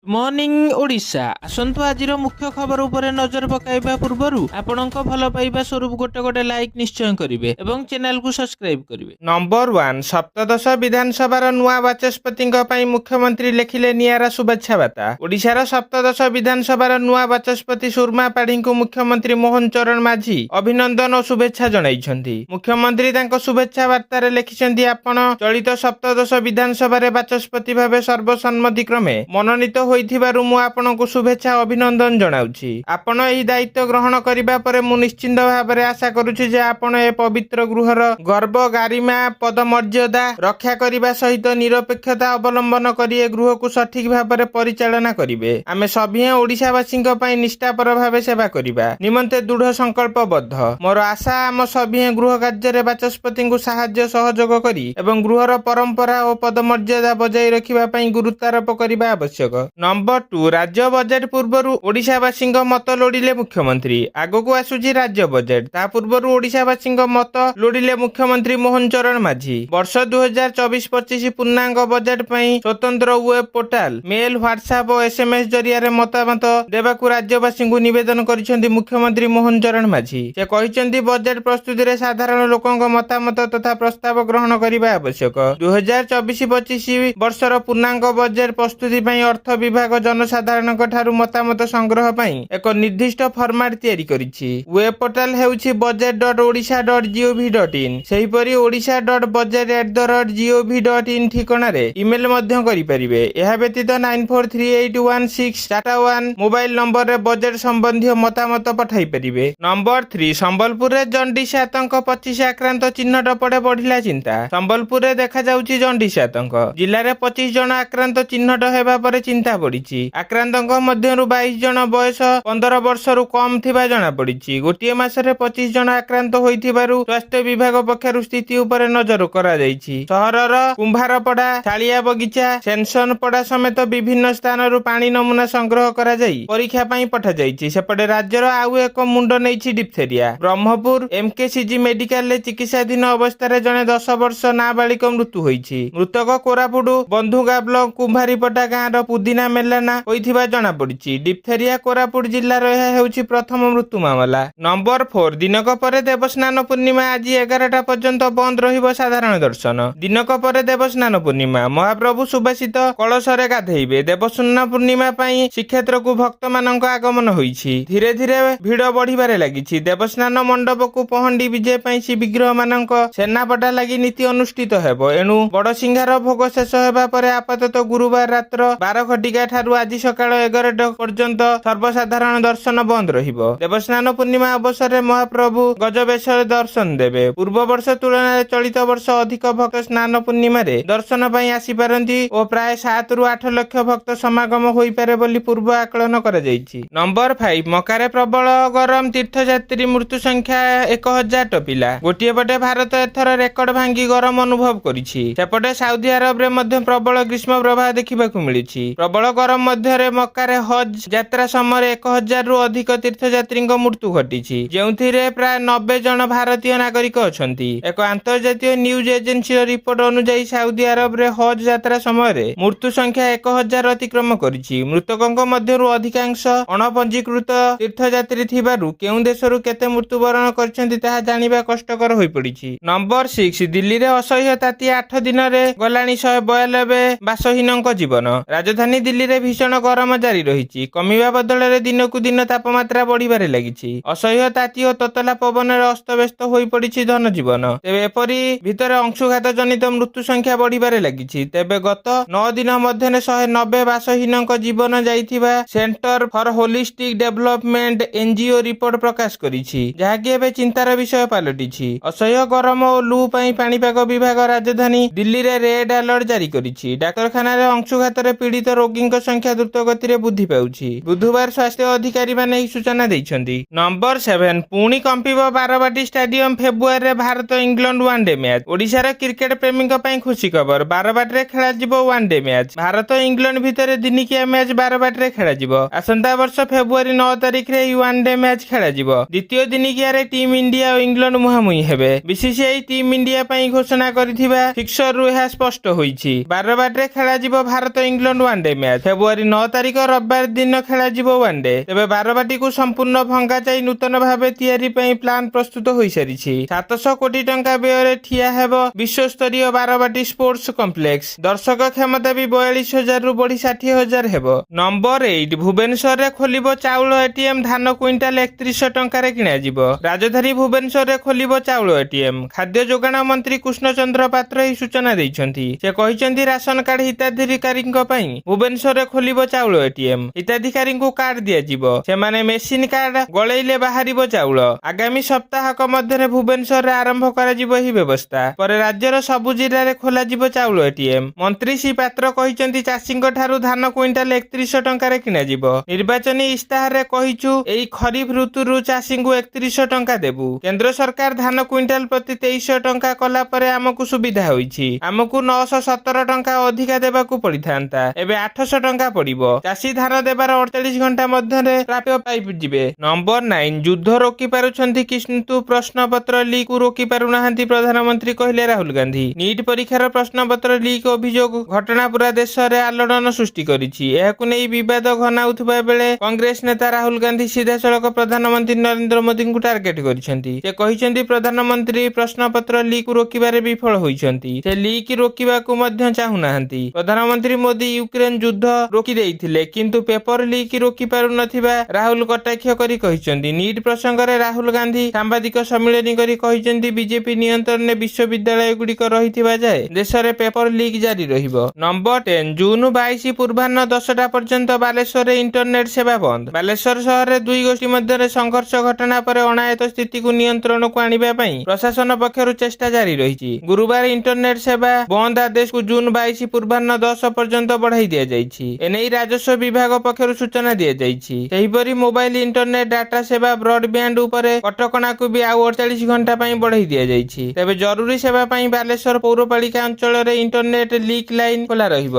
Morning Odisha आसंतु आजिर मुख्य खबर उपरे नजर पकाइबा पूर्वरु आपणक भल पाइबा स्वरूप गोटे गोटे लाइक निश्चय करिवे एवं चैनल को सब्सक्राइब करिवे। नंबर 1 सप्तदश विधानसभा नुआ बाचस्पति मुख्यमंत्री लिखिले नियारा शुभेच्छा बार्ता। ओडिशार सप्तदश विधानसभा नुआ बाचस्पति सुरमा पाढ़ी को मुख्यमंत्री मोहन चरण माझी अभिनंदन और शुभेच्छा जणाइछन्ति। मुख्यमंत्री तांको शुभेच्छा बार्तारे लिखिछन्ति आपण चलित सप्तदश विधानसभा बाचस्पति भावे सर्वसम्मति क्रमे मनोनीत होइथिबारु मु आपनकु शुभेच्छा अभिनंदन जणाउछि। आपण एही दायित्व ग्रहण करिबा परे मु निश्चिंत भाबरे आशा करूछि जे आपण ए पवित्र गृहर गर्व गारिमा पदमर्यादा रक्षा करिबा सहित निरपेक्षता अवलंबन करी ए गृह को सठिक भाबरे परिचालना करिवे। आमे सभी ओडिशावासी पई निष्ठापर भावे सेवा करिबा निमंते दृढ़ संकल्पबद्ध। मोर आशा आम सभी गृह कार्य बाचस्पति को साहाय्य सहयोग करी एवं गृहर परंपरा और पदमर्यादा बजाय रखिबा पई गुरुत्वारोप करिबा आवश्यक। नंबर 2 राज्य बजेट पूर्व ओडिशावासी मत लोड़िले मुख्यमंत्री। आगकू आसुची राज्य बजेट ता पूर्व ओडिशावासी मत लोड़िले मुख्यमंत्री मोहन चरण माझी। वर्ष 2024-25 पूर्णांग बजेट पई स्वतंत्र वेब पोर्टाल मेल व्हाट्सएप और एसएमएस जरिया मतामत देवाकू राज्यवासी को निवेदन करिसेंती मुख्यमंत्री मोहन चरण माझी। से कहिसेंती बजेट प्रस्तुति रे साधारण लोकंक मतामत तथा प्रस्ताव ग्रहण करिबा आवश्यक। 2024-25 वर्षर पूर्णांग बजेट प्रस्तुति पई अर्थ विभाग जनसाधारण ठारू मतामत संग्रह पई एक निर्दिष्ट फॉर्मेट तैयारी करिछि। Web portal हेउछि budget.odisha.gov.in। सेहिपरि odisha.budget@gov.in ठिकाना रे ईमेल मध्य करि परिबे। एहा व्यतीत 94381641 मोबाइल नंबर रे बजेट संबंधी मतामत पठाई परिबे। नंबर 3 संबलपुर रे जंडिस आतंक 25 आक्रांत चिन्हट पड़े बढ़िला चिंता। संबलपुर रे देखा जाउछि जंडिस आतंक जिल्ला रे 25 जन आक्रांत चिन्हट हेबा परे चिंता बढ़ी। आक्रांतों मध्यरु 22 जन बयस 15 वर्षरु कम थिबा जना पड़ी। गोटे मासरे 25 जन आक्रांत होइथिबारु स्वास्थ्य विभाग पक्षरु स्थिति उपरे नजर करा जाइछि। सहरर कुंभारपड़ा शालिया बगीचा सेंसनपड़ा समेत विभिन्न स्थानरु पानी नमूना संग्रह करा जाई परीक्षा पई पठा जाइछि। सेपटे राज्यर आउ एक मुंड नैछि डिप्थेरिया। ब्रह्मपुर एमकेसीजी मेडिकल ले चिकित्साधीन अवस्था जने 10 वर्ष नाबालिक मृत्यु होइछि। मृतक कोरापुट बंधुगा ब्लॉक कुंभारीपटा गाँव पुदिना मेलाना होइथिबा जଣା पड़िछि। डिप्थेरिया कोरापुट जिल्लार ଏହା ହେଉଛି प्रथम मृत्यु मामला। नंबर 4 दिनक परे देवस्नान पूर्णिमा आज 11टा पर्यंत बंद रहिबो साधारण दर्शन। दिनक परे देवस्नान पूर्णिमा महाप्रभु सुबासित कलशरे गाधेइबे। देवस्नान पूर्णिमा पई श्रीक्षेत्र को भक्त मानक आगमन होइछि। धीरे धीरे भिड़ बढ़िबारे लागिछि। देवस्नान मंडप को पहंडी विजय पई श्री विग्रह मानक सेनापटा लागि नीति अनुष्ठित हेबो। एनु बड़ सिंहार भोग शेष हेबा परे आपातत गुरुवार रात्र 12 घटिका ठारू आज सकाळ 11टा पर्यंत सर्वसाधारण दर्शन बंद रहिबो। देवस्नान पूर्णिमा अवसर में महाप्रभु गजबेश दर्शन देवे। पूर्व वर्ष तुलना चलित वर्ष अधिक भक्त स्नान पूर्णिमा रे दर्शन पई आसी पारंती और प्राय 7 ରୁ 8 लाख भक्त समागम होई पारे बोली पूर्व आकलन करा जायछि। नंबर 5 मकारे प्रबल गरम तीर्थयात्री मृत्यु संख्या 1000 टपिला। गोटिए पटे भारत एथर रेकर्ड भांगी गरम अनुभव करिछि। सेपटे साउदी अरब रे मध्य प्रबल ग्रीष्म प्रवाह देखिबाकू मिलिछि। प्रबल गरम मध्य मक्कारे हज यात्रा समय 1000 ରୁ अधिक तीर्थयात्री मृत्यु घटी जो प्राय 90 जन भारतीय नागरिक अछंती। एक अंतर्जातीय न्यूज एजेंसी रिपोर्ट अनुसार साउदी अरब रे हज यात्रा समय मृत्यु संख्या 1000 अतिक्रम करिछि। मृतकों मध्यरु अधिकांश अणपंजीकृत तीर्थयात्री थिबारु केउ देशरु केते मृत्युवरण करछंती ताहा जानिबा कष्टकर होई पड़िछि। नंबर 6 दिल्ली रे असह्य ताती 8 दिन रे गलाणी 192 बासहीनक जीवन। राजधानी दिल्ली रे भीषण गरम जारी रही। कमिबा बदल रे दिनकू दिन तापमात्रा बढ़िबारे लागिछि। असह्य ताती और ततला पवन रे अस्तव्यस्त होई पड़िछि जनजीवन। तेबे एपरि भितर अंशुघात जनित मृत्यु संख्या बढ़िबारे लागिछि। तेबे गत 9 दिन मध्य 190 बासहीनक जीवन जाइथिबा centre for holistic development NGO report प्रकाश करिछि, जाहाकि एबे चिंतार विषय पालटिछि। असह्य गरम और लू पई पाणीपाग विभाग राजधानी दिल्ली रे रेड अलर्ट जारी करिछि। डाक्तरखाना रे अंशुघात रे पीड़ित रोगी संख्या द्रुत गति रे वृद्धि पाउछि। बुधवार स्वास्थ्य अधिकारी माने सूचना दैछन्ति। नंबर 7 पुणी कंपिबो बारबाटी स्टेडियम फेब्रुआरी रे Bharat England one day match. Odisha रे क्रिकेट प्रेमीक पई खुशी खबर। बारबाटी रे खेला जिवो वनडे मैच। भारत इंग्लैंड भितर दिनिकिया मैच बारबाटी रे खेला जिवो। आसंता वर्ष फेब्रुआरी 9 तारिख रे वनडे मैच खेला जिवो। द्वितीय दिनिकिया रे टीम इंडिया और इंग्लैंड मुहामुही हेबे। बीसीसीआई टीम इंडिया पई घोषणा करिथिबा फिक्सर रु ଏହା स्पष्ट होईछि। बारबाटी रे खेला जिवो Bharat England one day match. Match. ଫେବୃଆରୀ 9 ତାରିଖ ରବିବାର ଦିନ ଖେଳାଯିବ ୱାନଡେ। ତେବେ ବାରବାଟୀକୁ ସମ୍ପୂର୍ଣ୍ଣ ଭଙ୍ଗା ଯାଇ ନୂତନ ଭାବେ ତିଆରି ପାଇଁ ପ୍ଲାନ୍ ପ୍ରସ୍ତୁତ ହୋଇସାରିଛି। 700 କୋଟି ଟଙ୍କା ବ୍ୟୟରେ ଠିଆ ହେବ ବିଶ୍ୱସ୍ତରୀୟ ବାରବାଟୀ ସ୍ପୋର୍ଟସ କମ୍ପ୍ଲେକ୍ସ। ଦର୍ଶକ କ୍ଷମତା ବି 42,000ରୁ ବଢି 60,000 ହେବ। ନମ୍ବର 8 ଭୁବନେଶ୍ୱରରେ ଖୋଲିବ ଚାଉଳ ଏଟିଏମ୍। ଧାନ କୁଇଣ୍ଟାଲ 3100 ଟଙ୍କାରେ କିଣାଯିବ। ରାଜଧାନୀ ଭୁବନେଶ୍ୱରରେ ଖୋଲିବ ଚାଉଳ ଏଟିଏମ୍। ଖାଦ୍ୟ ଯୋଗାଣ ମନ୍ତ୍ରୀ କୃଷ୍ଣଚନ୍ଦ୍ର ପାତ୍ର ଏହି ସୂଚନା ଦେଇଛନ୍ତି। ସେ କହିଛନ୍ତି ରାସନ କାର୍ଡ ହିତାଧିକାରୀଙ୍କ ପାଇଁ ଭୁବନେଶ୍ୱରରେ ଖୋଲିବ ଚାଉଳ ଏଟିଏମ୍। ହିତାଧିକାରୀଙ୍କୁ କାର୍ଡ ଦିଆଯିବ। ସେମାନେ ମେସିନ କାର୍ଡ ଗଳେଇଲେ ବାହାରିବ ଚାଉଳ। ଆଗାମୀ ସପ୍ତାହକ ମଧ୍ୟରେ ଭୁବନେଶ୍ୱରରେ ଆରମ୍ଭ କରାଯିବ ଏହି ବ୍ୟବସ୍ଥା। ପରେ ରାଜ୍ୟର ସବୁ ଜିଲ୍ଲାରେ ଖୋଲାଯିବ ଚାଉଳ ଏଟିଏମ୍। ମନ୍ତ୍ରୀ ଶ୍ରୀ ପାତ୍ର କହିଛନ୍ତି ଚାଷୀଙ୍କ ଠାରୁ ଧାନ କୁଇଣ୍ଟାଲ 3100 ଟଙ୍କାରେ କିଣାଯିବ। ନିର୍ବାଚନୀ ଇସ୍ତାହାରରେ କହିଛୁ ଏହି ଖରିଫ ଋତୁରୁ ଚାଷୀଙ୍କୁ 3100 ଟଙ୍କା ଦେବୁ। କେନ୍ଦ୍ର ସରକାର ଧାନ କୁଇଣ୍ଟାଲ ପ୍ରତି 2300 ଟଙ୍କା କଲା ପରେ ଆମକୁ ସୁବିଧା ହୋଇଛି। ଆମକୁ 917 ଟଙ୍କା ଅଧିକା ଦେବାକୁ ପଡିଥାନ୍ତା। ଏବେ 800 ଟଙ୍କା ପଡିବ। ଚାଷୀ ଧାନ ଦେବାର 48 ଘଣ୍ଟା ମଧ୍ୟରେ ପ୍ରାପ୍ୟ ପାଇଯିବେ। ନମ୍ବର 9 ଯୁଦ୍ଧ ରୋକି ପାରୁଛନ୍ତି କିନ୍ତୁ ପ୍ରଶ୍ନପତ୍ର ଲିକ୍ ରୋକି ପାରୁନାହାନ୍ତି ପ୍ରଧାନମନ୍ତ୍ରୀ କହିଲେ ରାହୁଲ ଗାନ୍ଧୀ। ନିଟ୍ ପରୀକ୍ଷାର ପ୍ରଶ୍ନପତ୍ର ଲିକ୍ ଅଭିଯୋଗ ଘଟଣା ପୁରା ଦେଶରେ ଆଲୋଡ଼ନ ସୃଷ୍ଟି କରିଛି। ଏହାକୁ ନେଇ ବିବାଦ ଘନାଉଥିବା ବେଳେ କଂଗ୍ରେସ ନେତା ରାହୁଲ ଗାନ୍ଧୀ ସିଧାସଳଖ ପ୍ରଧାନମନ୍ତ୍ରୀ ନରେନ୍ଦ୍ର ମୋଦିଙ୍କୁ ଟାର୍ଗେଟ କରିଛନ୍ତି। ସେ କହିଛନ୍ତି ପ୍ରଧାନମନ୍ତ୍ରୀ ପ୍ରଶ୍ନପତ୍ର ଲିକ୍ ରୋକିବାରେ ବିଫଳ ହୋଇଛନ୍ତି। ସେ ଲିକ୍ ରୋକିବାକୁ ମଧ୍ୟ ଚାହୁଁନାହାନ୍ତି। ପ୍ରଧାନମନ୍ତ୍ରୀ ମୋଦି ୟୁକ୍ରେନ ଯୁଦ୍ଧ ରୋକି ଦେଇଥିଲେ କିନ୍ତୁ ପେପର ଲିକ୍ ରୋକି ପାରୁନଥିବା ରାହୁଲ କଟାକ୍ଷ କରି କହିଛନ୍ତି। ନିଟ୍ ପ୍ରସଙ୍ଗରେ ରାହୁଲ ଗାନ୍ଧୀ ସାମ୍ବାଦିକ ସମ୍ମିଳନୀ କରି କହିଛନ୍ତି ବିଜେପି ନିୟନ୍ତ୍ରଣରେ ବିଶ୍ୱବିଦ୍ୟାଳୟ ଗୁଡିକ ରହିଥିବା ଯାଏ ଦେଶରେ ପେପର ଲିକ୍ ଜାରି ରହିବ। ନମ୍ବର 10 ଜୁନ 22 ପୂର୍ବାହ୍ନ 10ଟା ପର୍ଯ୍ୟନ୍ତ ବାଲେଶ୍ୱରରେ ଇଣ୍ଟରନେଟ ସେବା ବନ୍ଦ। ବାଲେଶ୍ୱର ସହରରେ ଦୁଇ ଗୋଷ୍ଠୀ ମଧ୍ୟରେ ସଂଘର୍ଷ ଘଟଣା ପରେ ଅଣାୟତ୍ତ ସ୍ଥିତିକୁ ନିୟନ୍ତ୍ରଣକୁ ଆଣିବା ପାଇଁ ପ୍ରଶାସନ ପକ୍ଷରୁ ଚେଷ୍ଟା ଜାରି ରହିଛି। ଗୁରୁବାର ଇଣ୍ଟରନେଟ ସେବା ବନ୍ଦ ଆଦେଶକୁ ଜୁନ 22 ପୂର୍ବାହ୍ନ 10 ପର୍ଯ୍ୟନ୍ତ ବଢାଇ ଦିଆଯାଇଛି। ଏନେଇ ରାଜସ୍ୱ ବିଭାଗ ପକ୍ଷରୁ ସୂଚନା ଦିଆଯାଇଛି। ସେହିପରି ମୋବାଇଲ ଇଣ୍ଟରନେଟ ଡାଟା ସେବା ବ୍ରଡବ୍ୟାଣ୍ଡ ଉପରେ କଟକଣାକୁ ବି ଆଉ 48 ଘଣ୍ଟା ପାଇଁ ବଢାଇ ଦିଆଯାଇଛି। ତେବେ ଜରୁରୀ ସେବା ପାଇଁ ବାଲେଶ୍ୱର ପୌରପାଳିକା ଅଞ୍ଚଳରେ ଇଣ୍ଟରନେଟ ଲିକ୍ ଲାଇନ ଖୋଲା ରହିବ।